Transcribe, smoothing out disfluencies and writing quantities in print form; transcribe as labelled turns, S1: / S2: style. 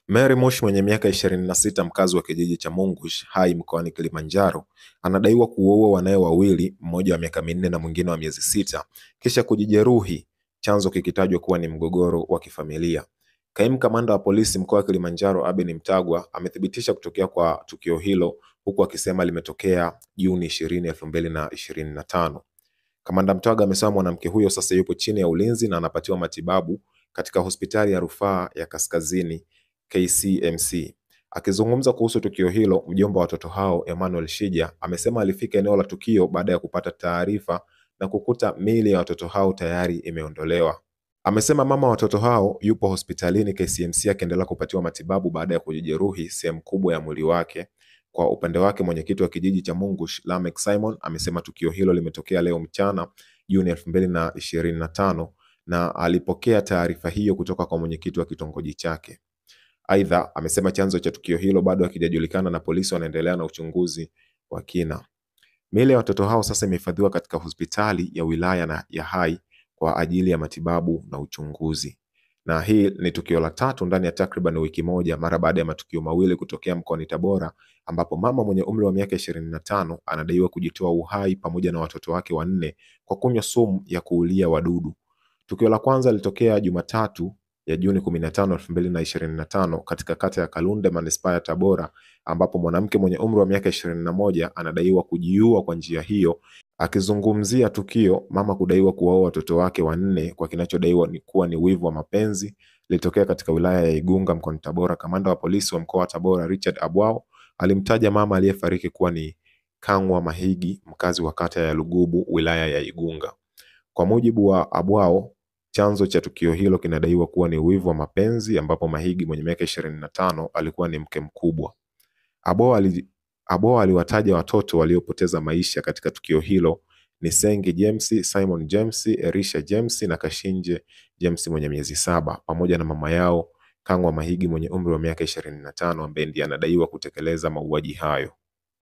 S1: Mary Moshi mwenye miaka 26, mkazi wa kijiji cha Mungush Hai mkoani Kilimanjaro, anadaiwa kuwaua wanawe wawili, mmoja wa miaka 4 na mwingine wa miezi 6, kisha kujijeruhi, chanzo kikitajwa kuwa ni mgogoro wa kifamilia. Kaimu kamanda wa polisi mkoa wa Kilimanjaro Aben Mtagwa amethibitisha kutokea kwa tukio hilo, huku akisema limetokea Juni 20, 2025. Kamanda Mtagwa amesema mwanamke huyo sasa yupo chini ya ulinzi na anapatiwa matibabu katika hospitali ya rufaa ya Kaskazini KCMC. Akizungumza kuhusu tukio hilo, mjomba wa watoto hao Emmanuel Shija amesema alifika eneo la tukio baada ya kupata taarifa na kukuta miili ya watoto hao tayari imeondolewa. Amesema mama wa watoto hao yupo hospitalini KCMC akiendelea kupatiwa matibabu baada ya kujeruhi sehemu kubwa ya mwili wake. Kwa upande wake, mwenyekiti wa kijiji cha Mungush Lamek Simon amesema tukio hilo limetokea leo mchana Juni 2025 na alipokea taarifa hiyo kutoka kwa mwenyekiti wa kitongoji chake. Aidha, amesema chanzo cha tukio hilo bado hakijajulikana na polisi wanaendelea na uchunguzi wa kina. Miili ya watoto hao sasa imehifadhiwa katika hospitali ya wilaya ya Hai kwa ajili ya matibabu na uchunguzi. Na hii ni tukio la 3 ndani ya takriban wiki moja mara baada ya matukio mawili kutokea mkoani Tabora, ambapo mama mwenye umri wa miaka 25 anadaiwa kujitoa uhai pamoja na watoto wake 4 kwa kunywa sumu ya kuulia wadudu. Tukio la kwanza lilitokea Jumatatu ya Juni 15, 2025 katika kata ya Kalunde manispaa ya Tabora, ambapo mwanamke mwenye umri wa miaka 21 anadaiwa kujiua kwa njia hiyo. Akizungumzia tukio mama kudaiwa kuwaoa watoto wake 4 kwa kinachodaiwa kuwa ni wivu wa mapenzi, lilitokea katika wilaya ya Igunga mkoani Tabora. Kamanda wa polisi wa mkoa wa Tabora Richard Abwao alimtaja mama aliyefariki kuwa ni Kangwa Mahigi, mkazi wa kata ya Lugubu wilaya ya Igunga. Kwa mujibu wa Abwao, chanzo cha tukio hilo kinadaiwa kuwa ni wivu wa mapenzi, ambapo Mahigi mwenye miaka 25 alikuwa ni mke mkubwa. Abwao aliwataja watoto waliopoteza maisha katika tukio hilo ni Sengi James, Simon James, Erisha James na Kashinje James mwenye miezi 7, pamoja na mama yao Kangwa Mahigi mwenye umri wa miaka 25 ambaye ndiye anadaiwa kutekeleza mauaji hayo.